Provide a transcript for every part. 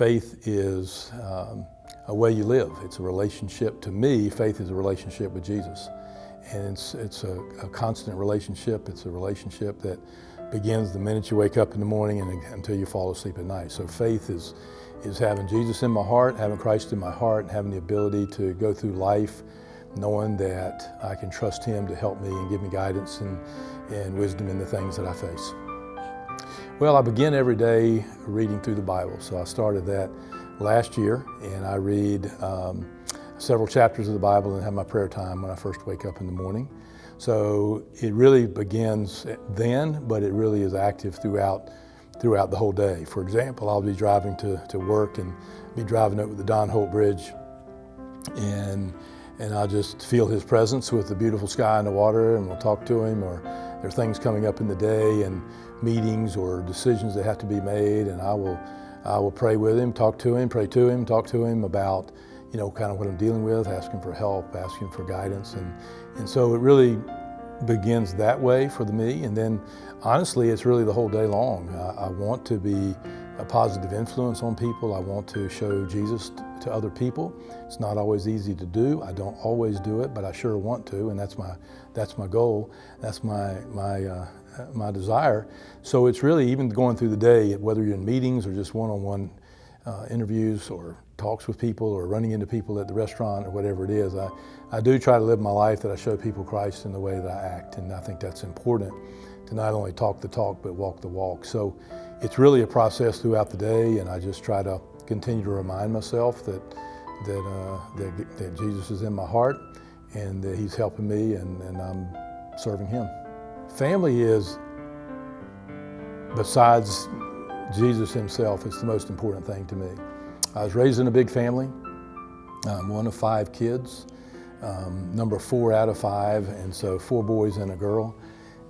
faith is a way you live. It's a relationship. To me, faith is a relationship with Jesus. And it's a constant relationship. It's a relationship that begins the minute you wake up in the morning and until you fall asleep at night. So faith is having Jesus in my heart, having Christ in my heart, and having the ability to go through life knowing that I can trust Him to help me and give me guidance and wisdom in the things that I face. Well, I begin every day reading through the Bible. So I started that last year, and I read several chapters of the Bible and have my prayer time when I first wake up in the morning. So it really begins then, but it really is active throughout the whole day. For example, I'll be driving to work and be driving over the Don Holt Bridge, and I'll just feel His presence with the beautiful sky and the water, and we'll talk to Him, or there are things coming up in the day and meetings or decisions that have to be made, and I will pray with Him, talk to Him, pray to Him, talk to Him about kind of what I'm dealing with, asking for help, asking for guidance, and so it really begins that way for me. And then honestly, it's really the whole day long. I want to be a positive influence on people. I want to show Jesus to other people. It's not always easy to do. I don't always do it, but I sure want to, and that's my goal. That's my desire. So it's really even going through the day, whether you're in meetings or just one-on-one interviews or talks with people or running into people at the restaurant or whatever it is, I do try to live my life that I show people Christ in the way that I act, and I think that's important, to not only talk the talk but walk the walk. So it's really a process throughout the day, and I just try to continue to remind myself that Jesus is in my heart and that He's helping me, and I'm serving Him. Family is, besides Jesus Himself, it's the most important thing to me. I was raised in a big family. I'm one of 5 kids, number 4 out of 5, and so 4 boys and a girl.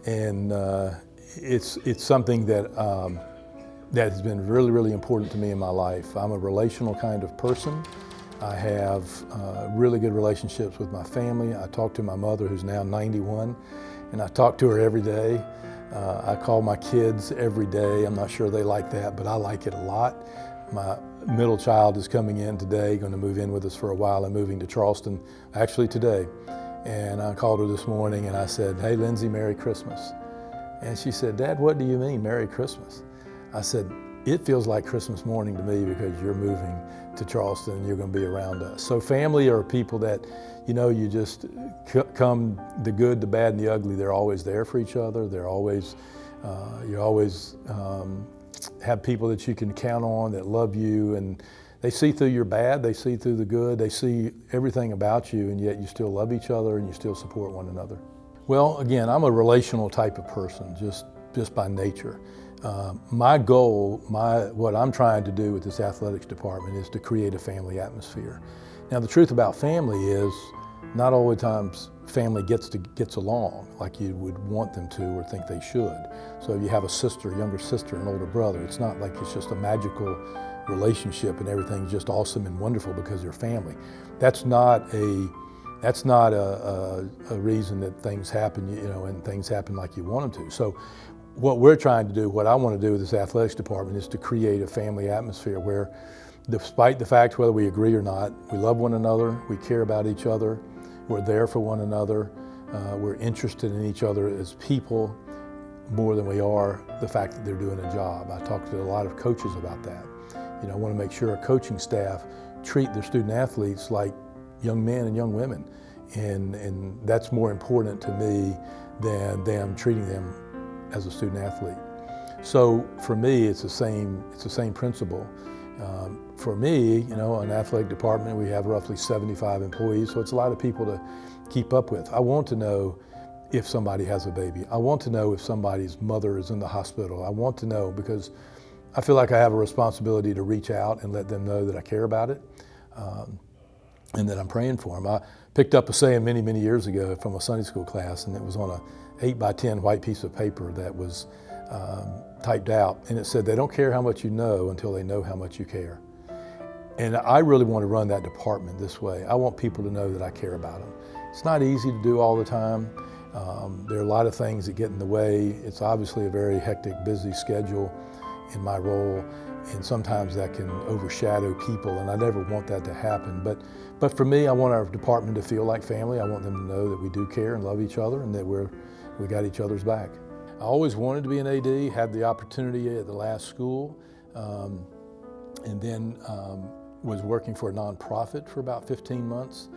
And it's something that has been really, really important to me in my life. I'm a relational kind of person. I have really good relationships with my family. I talk to my mother, who's now 91, and I talk to her every day. I call my kids every day. I'm not sure they like that, but I like it a lot. My middle child is coming in today, going to move in with us for a while. I'm moving to Charleston, actually today. And I called her this morning and I said, "Hey, Lindsay, Merry Christmas." And she said, "Dad, what do you mean, Merry Christmas?" I said, "It feels like Christmas morning to me because you're moving to Charleston and you're going to be around us." So family are people that, you just come, the good, the bad, and the ugly. They're always there for each other. They're always, you always have people that you can count on that love you, and they see through your bad, they see through the good, they see everything about you, and yet you still love each other and you still support one another. Well, again, I'm a relational type of person, just by nature. My goal, what I'm trying to do with this athletics department is to create a family atmosphere. Now, the truth about family is not all the times family gets along like you would want them to or think they should. So if you have a sister, a younger sister, an older brother, it's not like it's just a magical relationship and everything's just awesome and wonderful because you're family. That's not a reason that things happen, and things happen like you want them to. So what we're trying to do, what I want to do with this athletics department, is to create a family atmosphere where, despite the fact whether we agree or not, we love one another, we care about each other, we're there for one another, we're interested in each other as people more than we are the fact that they're doing a job. I talk to a lot of coaches about that. I want to make sure a coaching staff treat their student athletes like young men and young women, and that's more important to me than them treating them as a student athlete. So for me, it's the same principle. For me, an athletic department, we have roughly 75 employees, so it's a lot of people to keep up with. I want to know if somebody has a baby. I want to know if somebody's mother is in the hospital. I want to know because I feel like I have a responsibility to reach out and let them know that I care about it and that I'm praying for them. I picked up a saying many, many years ago from a Sunday school class, and it was on a 8x10 white piece of paper that was typed out, and it said, "They don't care how much you know until they know how much you care." And I really want to run that department this way. I want people to know that I care about them. It's not easy to do all the time. There are a lot of things that get in the way. It's obviously a very hectic, busy schedule, in my role, and sometimes that can overshadow people, and I never want that to happen. But for me, I want our department to feel like family. I want them to know that we do care and love each other and that we got each other's back. I always wanted to be an AD, had the opportunity at the last school, and then was working for a nonprofit for about 15 months.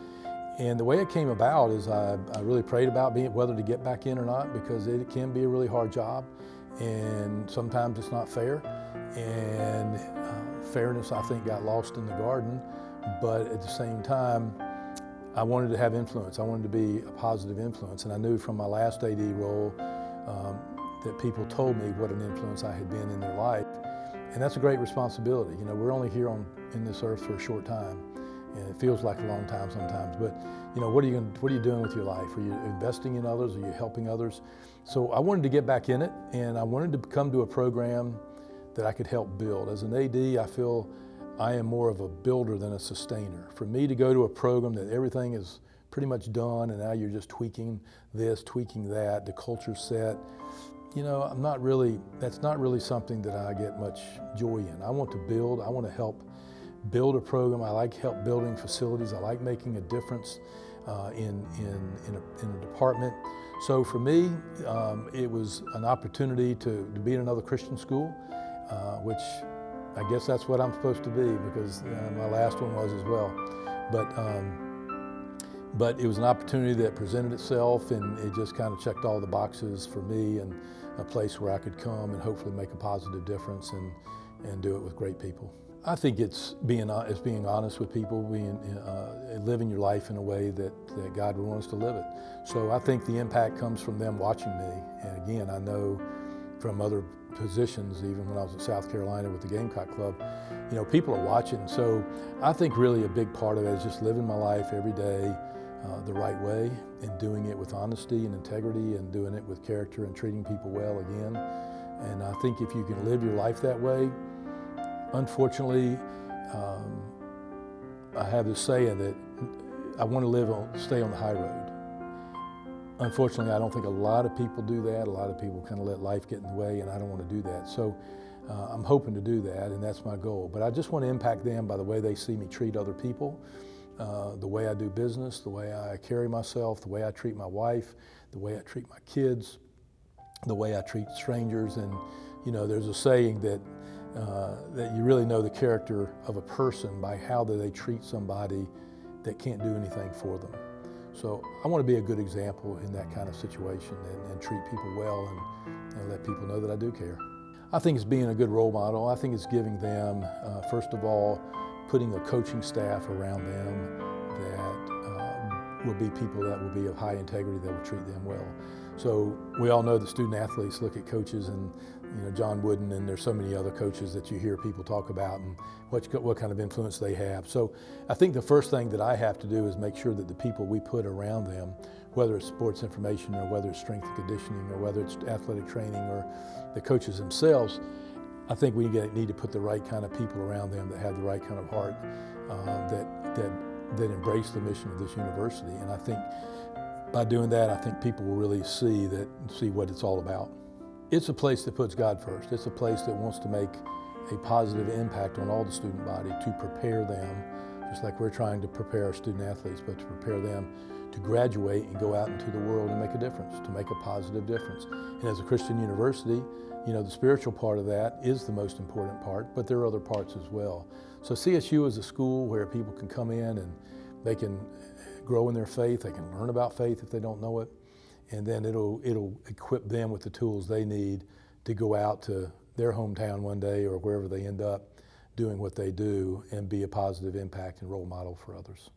And the way it came about is I really prayed about whether to get back in or not, because it can be a really hard job, and sometimes it's not fair. And fairness, I think, got lost in the garden. But at the same time, I wanted to have influence. I wanted to be a positive influence. And I knew from my last AD role that people told me what an influence I had been in their life. And that's a great responsibility. You know, we're only here in this earth for a short time. And it feels like a long time sometimes, but you know, what are you doing with your life? Are you investing in others? Are you helping others? So I wanted to get back in it, and I wanted to come to a program that I could help build. As an AD, I feel I am more of a builder than a sustainer. For me to go to a program that everything is pretty much done, and now you're just tweaking this, tweaking that, the culture set, you know, that's not really something that I get much joy in. I want to build, I want to help build a program. I like help building facilities. I like making a difference in a department. So for me, it was an opportunity to be in another Christian school, which I guess that's what I'm supposed to be, because my last one was as well. But it was an opportunity that presented itself, and it just kind of checked all the boxes for me, and a place where I could come and hopefully make a positive difference and do it with great people. I think it's being honest with people, living your life in a way that God would want us to live it. So I think the impact comes from them watching me. And again, I know from other positions, even when I was at South Carolina with the Gamecock Club, you know, people are watching. So I think really a big part of it is just living my life every day the right way, and doing it with honesty and integrity, and doing it with character and treating people well again. And I think if you can live your life that way, unfortunately, I have this saying that I want to stay on the high road. Unfortunately, I don't think a lot of people do that. A lot of people kind of let life get in the way, and I don't want to do that. So I'm hoping to do that, and that's my goal. But I just want to impact them by the way they see me treat other people, the way I do business, the way I carry myself, the way I treat my wife, the way I treat my kids, the way I treat strangers. And you know, there's a saying that you really know the character of a person by how do they treat somebody that can't do anything for them. So I want to be a good example in that kind of situation, and treat people well, and let people know that I do care. I think it's being a good role model. I think it's giving them, first of all, putting a coaching staff around them that will be people that will be of high integrity, that will treat them well. So we all know that student athletes look at coaches, and you know, John Wooden, and there's so many other coaches that you hear people talk about, and what kind of influence they have. So I think the first thing that I have to do is make sure that the people we put around them, whether it's sports information, or whether it's strength and conditioning, or whether it's athletic training, or the coaches themselves, I think we need to put the right kind of people around them that have the right kind of heart, that embrace the mission of this university. And I think by doing that, I think people will really see what it's all about. It's a place that puts God first. It's a place that wants to make a positive impact on all the student body, to prepare them, just like we're trying to prepare our student athletes, but to prepare them to graduate and go out into the world and make a difference, to make a positive difference. And as a Christian university, you know, the spiritual part of that is the most important part, but there are other parts as well. So CSU is a school where people can come in and they can grow in their faith, they can learn about faith if they don't know it, and then it'll equip them with the tools they need to go out to their hometown one day, or wherever they end up doing what they do, and be a positive impact and role model for others.